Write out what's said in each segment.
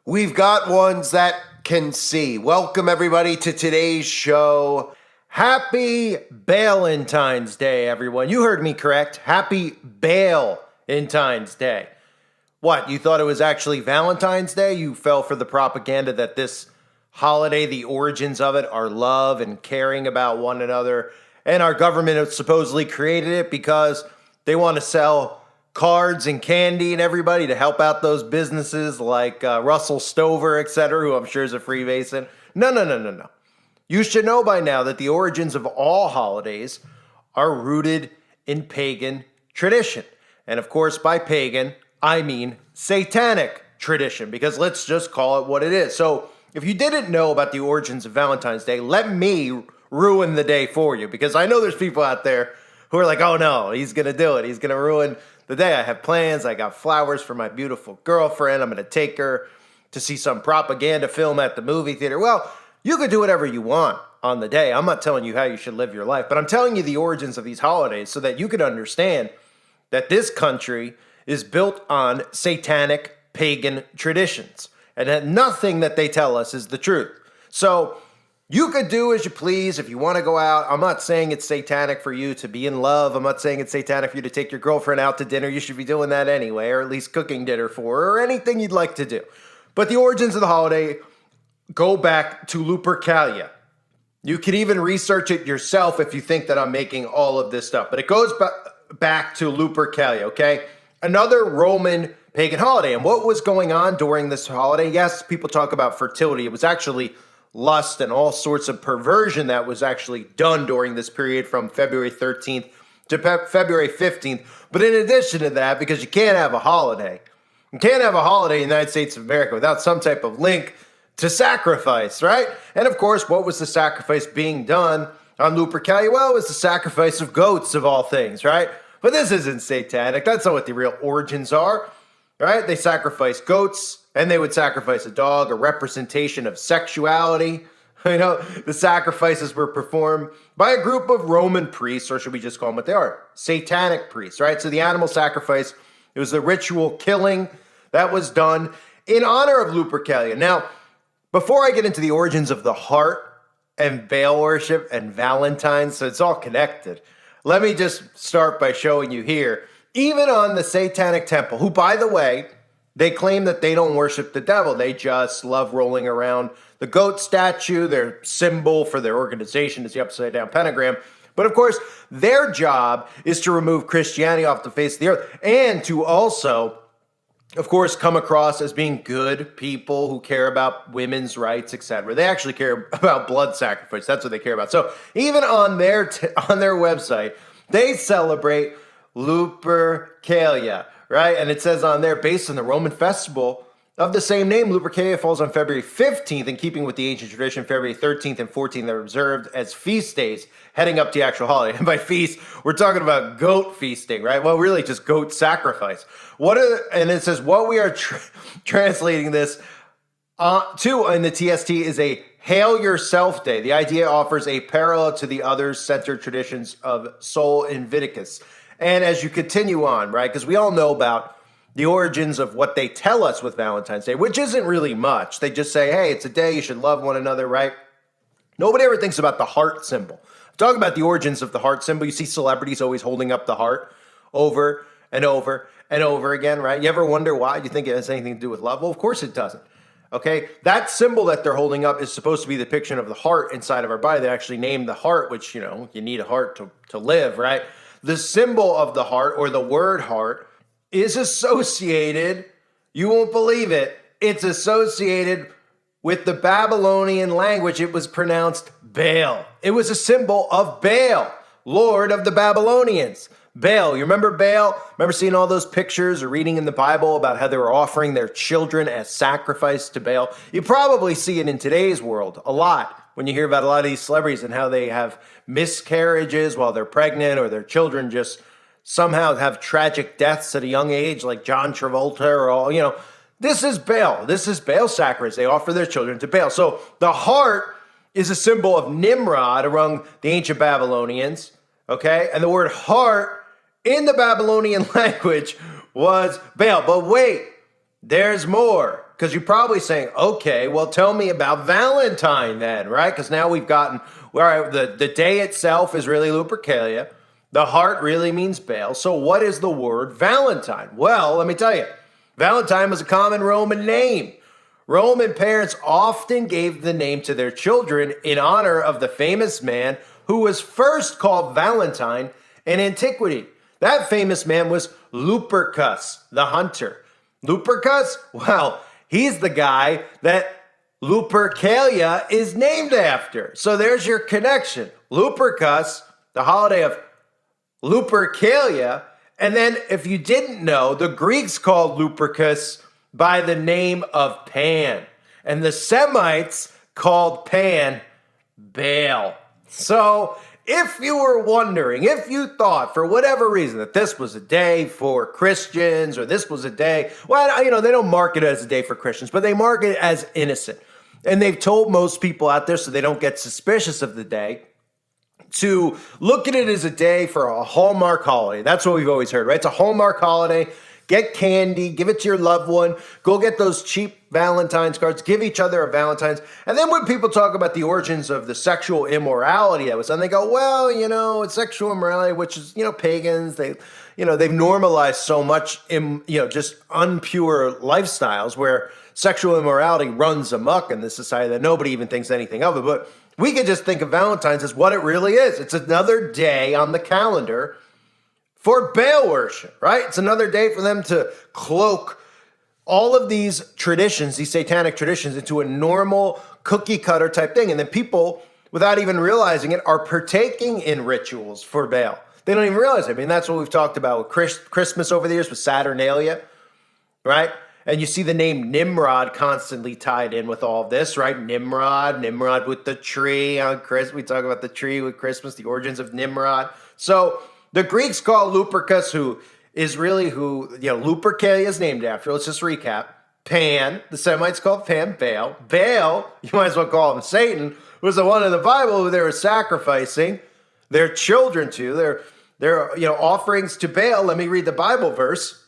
We've got ones that can see. Welcome, everybody, to today's show. Happy Valentine's Day, everyone. You heard me correct. Happy Valentine's Day. What, you thought it was actually Valentine's Day? You fell for the propaganda that this holiday, the origins of it, are love and caring about one another. And our government supposedly created it because they want to sell cards and candy and everybody to help out those businesses like Russell Stover, etc., who I'm sure is a Freemason. No. You should know by now that the origins of all holidays are rooted in pagan tradition. And of course, by pagan, I mean Satanic tradition, because let's just call it what it is. So if you didn't know about the origins of Valentine's Day, let me ruin the day for you, because I know there's people out there who are like, oh no, he's going to do it. He's going to ruin the day. I have plans. I got flowers for my beautiful girlfriend. I'm going to take her to see some propaganda film at the movie theater. Well, you could do whatever you want on the day. I'm not telling you how you should live your life, but I'm telling you the origins of these holidays so that you could understand that this country is built on satanic pagan traditions and that nothing that they tell us is the truth. So you could do as you please if you want to go out. I'm not saying it's satanic for you to be in love. I'm not saying it's satanic for you to take your girlfriend out to dinner. You should be doing that anyway, or at least cooking dinner for her, or anything you'd like to do. But the origins of the holiday go back to Lupercalia. You can even research it yourself if you think that I'm making all of this stuff. But it goes back to Lupercalia, okay? Another Roman pagan holiday. And what was going on during this holiday? Yes, people talk about fertility. It was actually lust and all sorts of perversion that was actually done during this period from February 13th to February 15th. But in addition to that, because you can't have a holiday, in the United States of America without some type of link to sacrifice, right? And of course, what was the sacrifice being done on Lupercalia? Well, it was the sacrifice of goats of all things, right? But this isn't satanic. That's not what the real origins are, right? They sacrifice goats, and they would sacrifice a dog, a representation of sexuality. You know, the sacrifices were performed by a group of Roman priests, or should we just call them what they are? Satanic priests, right? So the animal sacrifice, it was the ritual killing that was done in honor of Lupercalia. Now, before I get into the origins of the heart and Baal worship and Valentines, so it's all connected, let me just start by showing you here, even on the Satanic Temple, who, by the way, they claim that they don't worship the devil. They just love rolling around the goat statue. Their symbol for their organization is the upside down pentagram. But of course, their job is to remove Christianity off the face of the earth and to also, of course, come across as being good people who care about women's rights, etc. They actually care about blood sacrifice. That's what they care about. So even on their website, they celebrate Lupercalia, right? And it says on there, based on the Roman festival of the same name, Lupercalia falls on February 15th, in keeping with the ancient tradition. February 13th and 14th are observed as feast days heading up to the actual holiday. And by feast, we're talking about goat feasting, right? Well, really just goat sacrifice. And it says, what we are translating this to in the TST is a Hail Yourself Day. The idea offers a parallel to the others-centered traditions of Sol Invictus. And as you continue on, right, because we all know about the origins of what they tell us with Valentine's Day, which isn't really much. They just say, hey, it's a day you should love one another, right? Nobody ever thinks about the heart symbol. I'm talking about the origins of the heart symbol. You see celebrities always holding up the heart over and over and over again, right? You ever wonder why? You think it has anything to do with love? Well, of course it doesn't. Okay, that symbol that they're holding up is supposed to be the depiction of the heart inside of our body. They actually named the heart, which, you know, you need a heart to live, right? The symbol of the heart, or the word heart, is associated, you won't believe it, it's associated with the Babylonian language. It was pronounced Baal. It was a symbol of Baal, Lord of the Babylonians. Baal, you remember Baal? Remember seeing all those pictures or reading in the Bible about how they were offering their children as sacrifice to Baal? You probably see it in today's world a lot when you hear about a lot of these celebrities and how they have miscarriages while they're pregnant, or their children just somehow have tragic deaths at a young age, like John Travolta or all, you know. This is Baal. This is Baal sacrifice. They offer their children to Baal. So the heart is a symbol of Nimrod among the ancient Babylonians, okay? And the word heart in the Babylonian language was Baal. But wait, there's more. because you're probably saying, okay, well, tell me about Valentine then, right? Because now we've gotten, all right, the day itself is really Lupercalia. The heart really means Baal. So what is the word Valentine? Well, let me tell you, Valentine was a common Roman name. Roman parents often gave the name to their children in honor of the famous man who was first called Valentine in antiquity. That famous man was Lupercus, the hunter. Lupercus? Well, he's the guy that Lupercalia is named after. So there's your connection. Lupercus, the holiday of Lupercalia. And then if you didn't know, the Greeks called Lupercus by the name of Pan. And the Semites called Pan Baal. So if you were wondering, if you thought for whatever reason that this was a day for Christians or this was a day, well, you know, they don't market it as a day for Christians, but they market it as innocent. And they've told most people out there so they don't get suspicious of the day to look at it as a day for a Hallmark holiday. That's what we've always heard, right? It's a Hallmark holiday. Get candy, give it to your loved one, go get those cheap Valentine's cards, give each other a Valentine's. And then when people talk about the origins of the sexual immorality that was done, they go, well, you know, it's sexual immorality, which is, you know, pagans. They've normalized so much, just unpure lifestyles where sexual immorality runs amok in this society that nobody even thinks anything of it. But we could just think of Valentine's as what it really is. It's another day on the calendar for Baal worship, right? It's another day for them to cloak all of these traditions, these satanic traditions, into a normal cookie cutter type thing. And then people, without even realizing it, are partaking in rituals for Baal. They don't even realize it. I mean, that's what we've talked about with Christmas over the years with Saturnalia, right? And you see the name Nimrod constantly tied in with all of this, right? Nimrod with the tree on Christmas. We talk about the tree with Christmas, the origins of Nimrod. So the Greeks call Lupercus, who is really who, Lupercalia is named after. Let's just recap. Pan, the Semites called Pan Baal. Baal, you might as well call him Satan, was the one in the Bible who they were sacrificing their children to, their offerings to Baal. Let me read the Bible verse.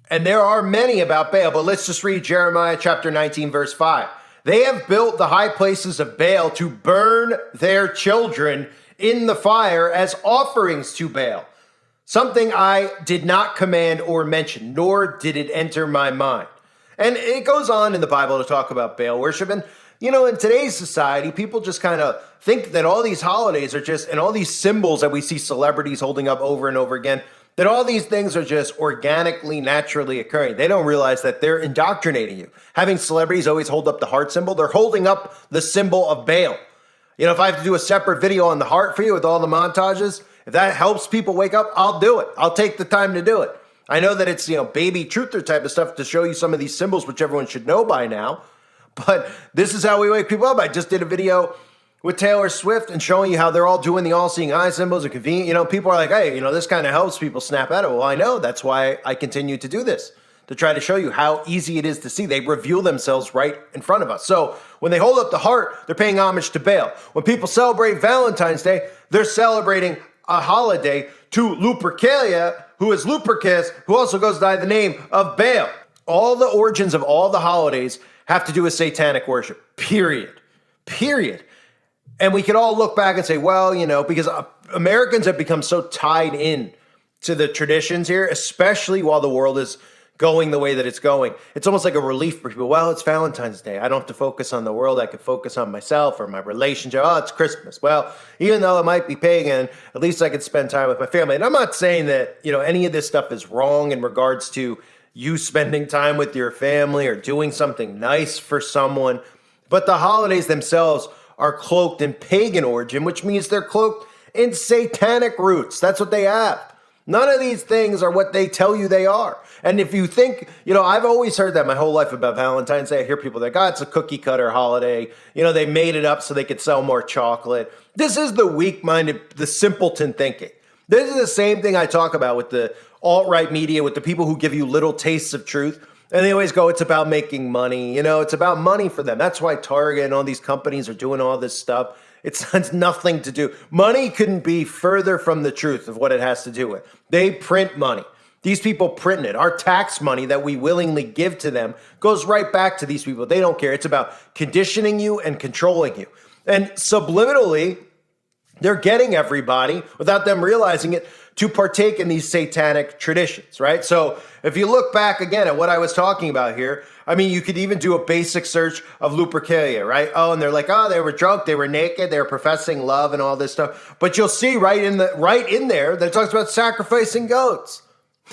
And there are many about Baal, but let's just read Jeremiah chapter 19, verse 5. They have built the high places of Baal to burn their children in the fire as offerings to Baal. Something I did not command or mention, nor did it enter my mind. And it goes on in the Bible to talk about Baal worship. And, in today's society, people just kind of think that all these holidays are just, and all these symbols that we see celebrities holding up over and over again, that all these things are just organically, naturally occurring. They don't realize that they're indoctrinating you. Having celebrities always hold up the heart symbol, they're holding up the symbol of Baal. If I have to do a separate video on the heart for you with all the montages, if that helps people wake up, I'll do it. I'll take the time to do it. I know that it's, baby truther type of stuff to show you some of these symbols, which everyone should know by now. But this is how we wake people up. I just did a video with Taylor Swift and showing you how they're all doing the all-seeing eye symbols and convenient. People are like, hey, this kind of helps people snap out of it. Well, I know. That's why I continue to do this, to try to show you how easy it is to see. They reveal themselves right in front of us. So when they hold up the heart, they're paying homage to Baal. When people celebrate Valentine's Day, they're celebrating a holiday to Lupercalia, who is Lupercus, who also goes by the name of Baal. All the origins of all the holidays have to do with satanic worship, period. And we can all look back and say, well, because Americans have become so tied in to the traditions here, especially while the world is going the way that it's going. It's almost like a relief for people. Well, it's Valentine's Day. I don't have to focus on the world. I can focus on myself or my relationship. Oh, it's Christmas. Well, even though it might be pagan, at least I can spend time with my family. And I'm not saying that, any of this stuff is wrong in regards to you spending time with your family or doing something nice for someone. But the holidays themselves are cloaked in pagan origin, which means they're cloaked in satanic roots. That's what they have. None of these things are what they tell you they are. And if you think, I've always heard that my whole life about Valentine's Day. I hear people like, it's a cookie cutter holiday. They made it up so they could sell more chocolate. This is the weak-minded, the simpleton thinking. This is the same thing I talk about with the alt-right media, with the people who give you little tastes of truth. And they always go, it's about making money. It's about money for them. That's why Target and all these companies are doing all this stuff. It's nothing to do. Money couldn't be further from the truth of what it has to do with. They print money. These people printing it. Our tax money that we willingly give to them goes right back to these people. They don't care. It's about conditioning you and controlling you. And subliminally, they're getting everybody, without them realizing it, to partake in these satanic traditions, right? So if you look back again at what I was talking about here, I mean, you could even do a basic search of Lupercalia, right? Oh, and they're like, oh, they were drunk, they were naked, they were professing love and all this stuff. But you'll see right in there that it talks about sacrificing goats.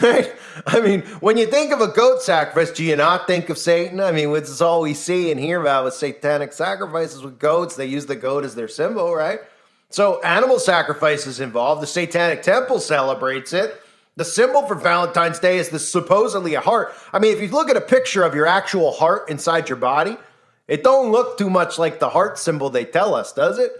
Right? I mean, when you think of a goat sacrifice, do you not think of Satan? I mean, this is all we see and hear about with satanic sacrifices with goats. They use the goat as their symbol, right? So animal sacrifices involved. The Satanic Temple celebrates it. The symbol for Valentine's Day is supposedly a heart. I mean, if you look at a picture of your actual heart inside your body, it don't look too much like the heart symbol they tell us, does it?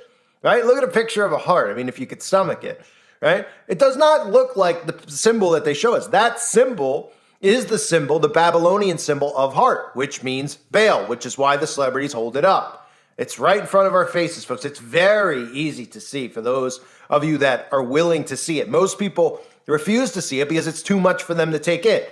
Right? Look at a picture of a heart. I mean, if you could stomach it. Right? It does not look like the symbol that they show us. That symbol is the symbol, the Babylonian symbol of heart, which means Baal, which is why the celebrities hold it up. It's right in front of our faces, folks. It's very easy to see for those of you that are willing to see it. Most people refuse to see it because it's too much for them to take in.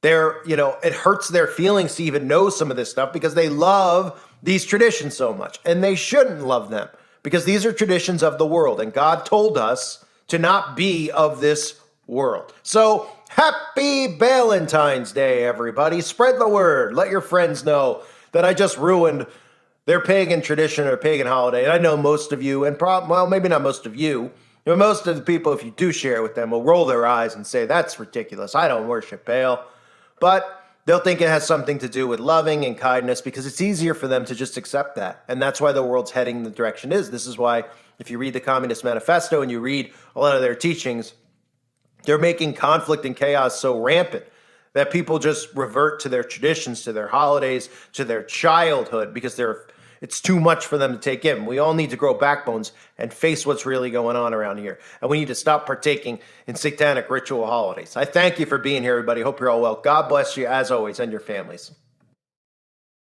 It hurts their feelings to even know some of this stuff because they love these traditions so much, and they shouldn't love them because these are traditions of the world, and God told us to not be of this world. So happy Valentine's Day, everybody. Spread the word. Let your friends know that I just ruined their pagan tradition or pagan holiday. And I know most of you, and maybe not most of you, but most of the people, if you do share it with them, will roll their eyes and say, that's ridiculous. I don't worship Baal. But they'll think it has something to do with loving and kindness because it's easier for them to just accept that. And that's why the world's heading the direction it is. This is why if you read the Communist Manifesto and you read a lot of their teachings, they're making conflict and chaos so rampant that people just revert to their traditions, to their holidays, to their childhood because it's too much for them to take in. We all need to grow backbones and face what's really going on around here. And we need to stop partaking in satanic ritual holidays. I thank you for being here, everybody. Hope you're all well. God bless you as always and your families.